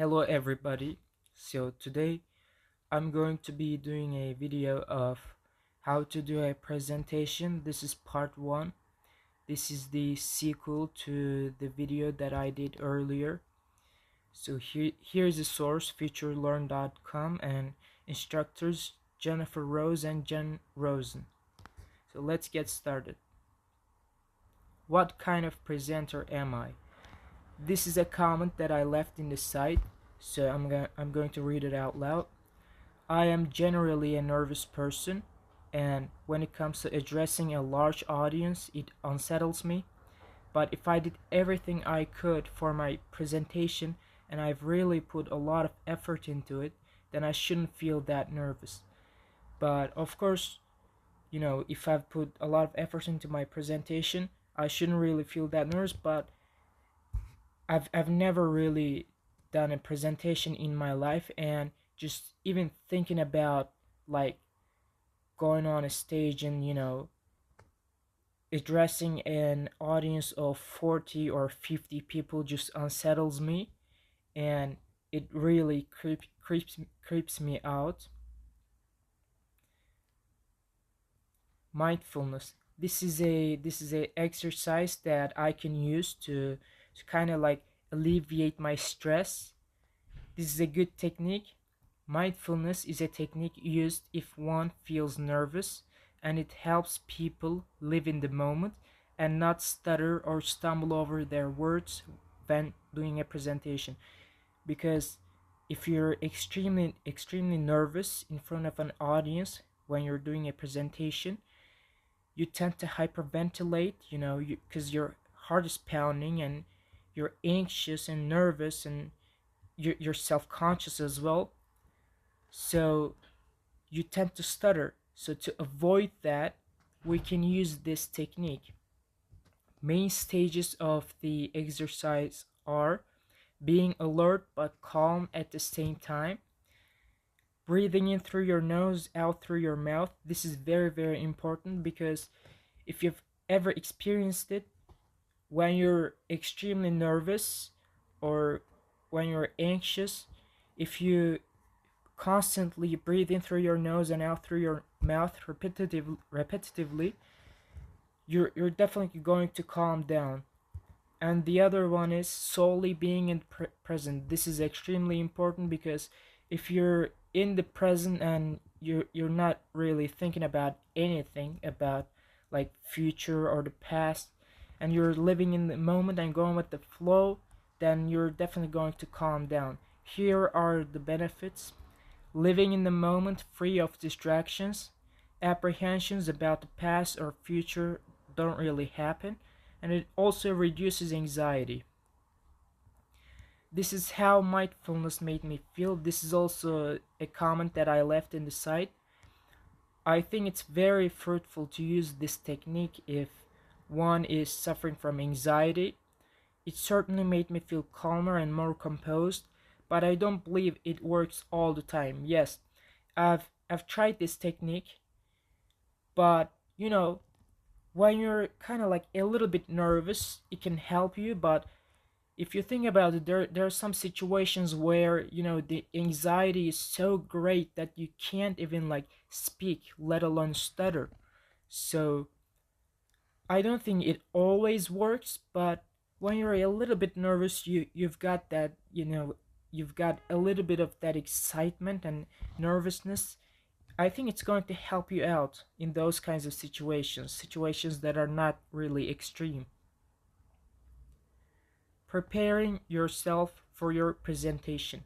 Hello everybody. So today I'm going to be doing a video of how to do a presentation. This is part 1. This is the sequel to the video that I did earlier. So here's the source, futurelearn.com, and instructors Jennifer Rose and Jen Rosen. So let's get started. What kind of presenter am I? This is a comment that I left in the site, so I'm going to read it out loud. I am generally a nervous person, and when it comes to addressing a large audience, it unsettles me. But if I did everything I could for my presentation and I've really put a lot of effort into it, then I shouldn't feel that nervous. But of course, if I've put a lot of effort into my presentation, I shouldn't really feel that nervous, but I've never really done a presentation in my life, and just even thinking about like going on a stage and addressing an audience of 40 or 50 people just unsettles me, and it really creeps me out. Mindfulness. This is a exercise that I can use to kind of like alleviate my stress. This is a good technique. Mindfulness is a technique used if one feels nervous, and it helps people live in the moment and not stutter or stumble over their words when doing a presentation. Because if you're extremely nervous in front of an audience when you're doing a presentation, you tend to hyperventilate, because your heart is pounding and you're anxious and nervous, and you're self-conscious as well, so you tend to stutter. So to avoid that, we can use this technique. Main stages of the exercise are being alert but calm at the same time, breathing in through your nose, out through your mouth. This is very, very important, because if you've ever experienced it, when you're extremely nervous or when you're anxious, if you constantly breathe in through your nose and out through your mouth repetitively, you're definitely going to calm down. And the other one is solely being in present. This is extremely important, because if you're in the present and you're not really thinking about anything about like future or the past, and you're living in the moment and going with the flow, then you're definitely going to calm down. Here are the benefits: living in the moment, free of distractions. Apprehensions about the past or future don't really happen, and it also reduces anxiety. This is how mindfulness made me feel. This is also a comment that I left in the site. I think it's very fruitful to use this technique if one is suffering from anxiety. It certainly made me feel calmer and more composed, but I don't believe it works all the time. Yes, I've tried this technique, but when you're kind of like a little bit nervous, it can help you. But if you think about it, there are some situations where the anxiety is so great that you can't even like speak, let alone stutter. So I don't think it always works, but when you're a little bit nervous, you've got that, you've got a little bit of that excitement and nervousness. I think it's going to help you out in those kinds of situations that are not really extreme. Preparing yourself for your presentation.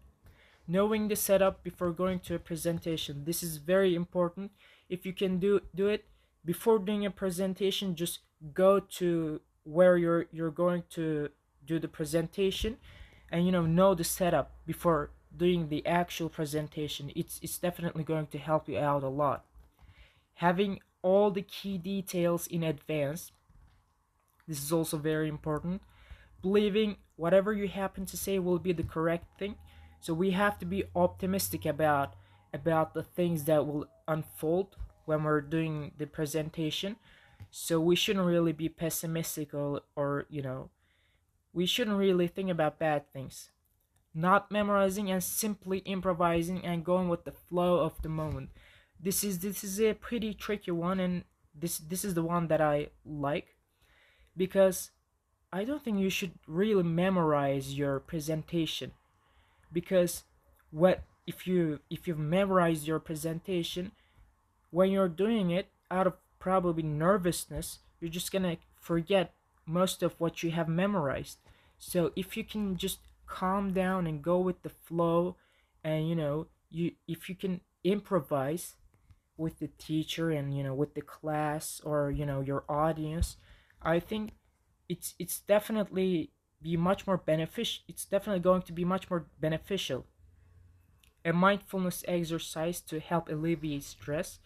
Knowing the setup before going to a presentation. This is very important. If you can do it before doing a presentation, just go to where you're going to do the presentation, and know the setup before doing the actual presentation. It's definitely going to help you out a lot. Having all the key details in advance. This is also very important. Believing whatever you happen to say will be the correct thing. So we have to be optimistic about the things that will unfold when we're doing the presentation. So we shouldn't really be pessimistic, or we shouldn't really think about bad things. not memorizing and simply improvising and going with the flow of the moment. This is a pretty tricky one, and this is the one that I like, because I don't think you should really memorize your presentation, because what if you've memorized your presentation, when you're doing it out of probably nervousness, you're just gonna forget most of what you have memorized. So if you can just calm down and go with the flow, and you if you can improvise with the teacher and with the class, or your audience, I think it's definitely be much more beneficial. It's definitely going to be much more beneficial. A mindfulness exercise to help alleviate stress.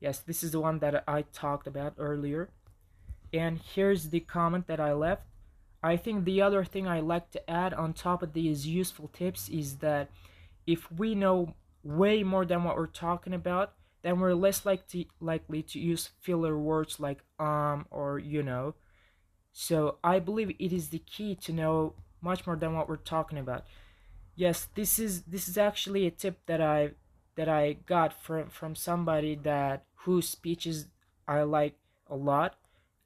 Yes, this is the one that I talked about earlier. And here's the comment that I left. I think the other thing I like to add on top of these useful tips is that if we know way more than what we're talking about, then we're less likely to use filler words like or So I believe it is the key to know much more than what we're talking about. Yes, this is actually a tip that I got from somebody that whose speeches I like a lot,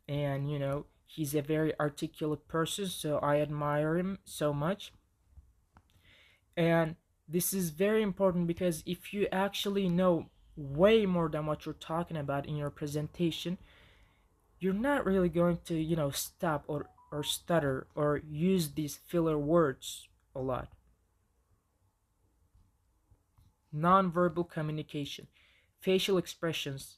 and he's a very articulate person, so I admire him so much. And this is very important, because if you actually know way more than what you're talking about in your presentation, you're not really going to stop or stutter or use these filler words a lot. Nonverbal communication, facial expressions.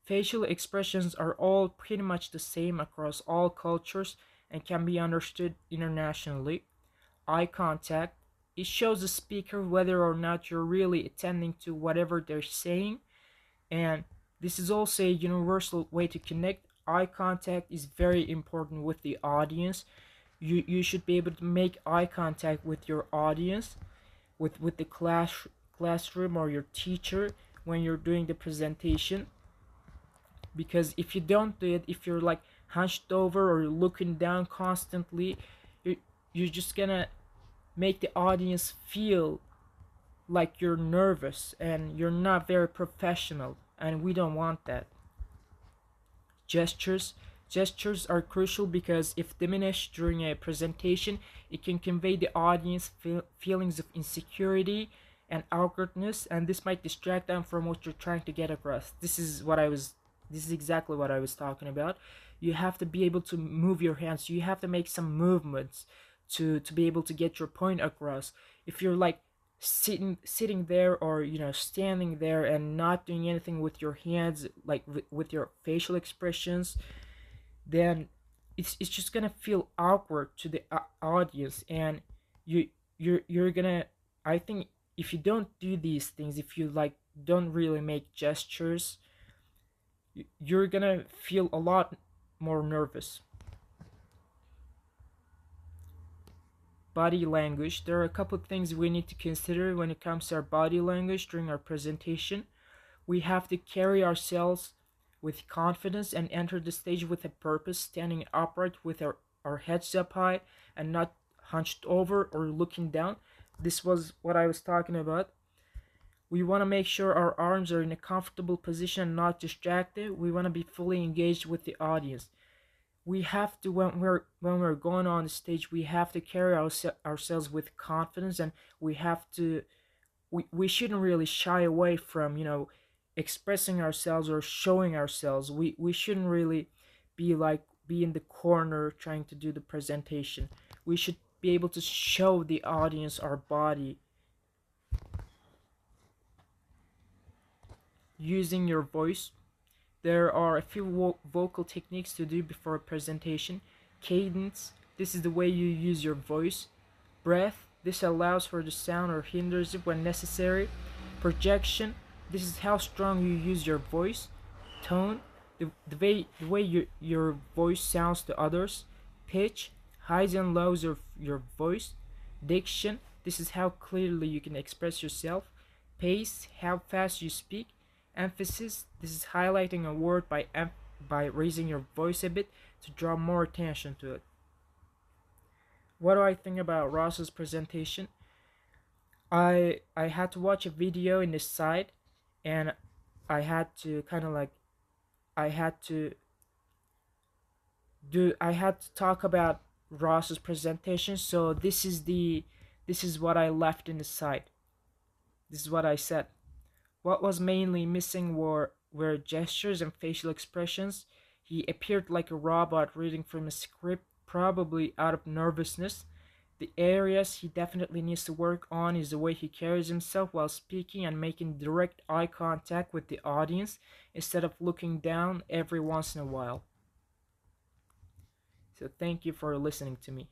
Facial expressions are all pretty much the same across all cultures and can be understood internationally. Eye contact, it shows the speaker whether or not you're really attending to whatever they're saying, and this is also a universal way to connect. Eye contact is very important with the audience. You should be able to make eye contact with your audience, with the classroom or your teacher when you're doing the presentation, because if you don't do it, if you're like hunched over or looking down constantly, you're, you're just gonna make the audience feel like you're nervous and you're not very professional, and we don't want that. Gestures. Gestures are crucial, because if diminished during a presentation, it can convey the audience feelings of insecurity and awkwardness, and this might distract them from what you're trying to get across. This is exactly what I was talking about. You have to be able to move your hands. You have to make some movements to be able to get your point across. If you're like sitting there, or standing there and not doing anything with your hands, like with your facial expressions, then it's just gonna feel awkward to the audience, and you're gonna, I think, if you don't do these things, if you like don't really make gestures, you're gonna feel a lot more nervous. Body language. There are a couple of things we need to consider when it comes to our body language during our presentation. We have to carry ourselves with confidence and enter the stage with a purpose, standing upright with our heads up high and not hunched over or looking down. This was what I was talking about. We want to make sure our arms are in a comfortable position and not distracted. We want to be fully engaged with the audience. We have to, when we're going on the stage, we have to carry ourselves with confidence, and we have to we shouldn't really shy away from expressing ourselves or showing ourselves. We shouldn't really be in the corner trying to do the presentation. We should be able to show the audience our body. Using your voice. There are a few vocal techniques to do before a presentation. Cadence, this is the way you use your voice. Breath, this allows for the sound or hinders it when necessary. Projection, this is how strong you use your voice. Tone, the way your voice sounds to others. Pitch, highs and lows of your voice. Diction, this is how clearly you can express yourself. Pace, how fast you speak. Emphasis, this is highlighting a word by raising your voice a bit to draw more attention to it. What do I think about Ross's presentation? I had to watch a video in the site, and I had to kind of like I had to I had to talk about Ross's presentation. So this is what I left in the site. This is what I said. What was mainly missing were gestures and facial expressions. He appeared like a robot reading from a script, probably out of nervousness. The areas he definitely needs to work on is the way he carries himself while speaking and making direct eye contact with the audience instead of looking down every once in a while. So thank you for listening to me.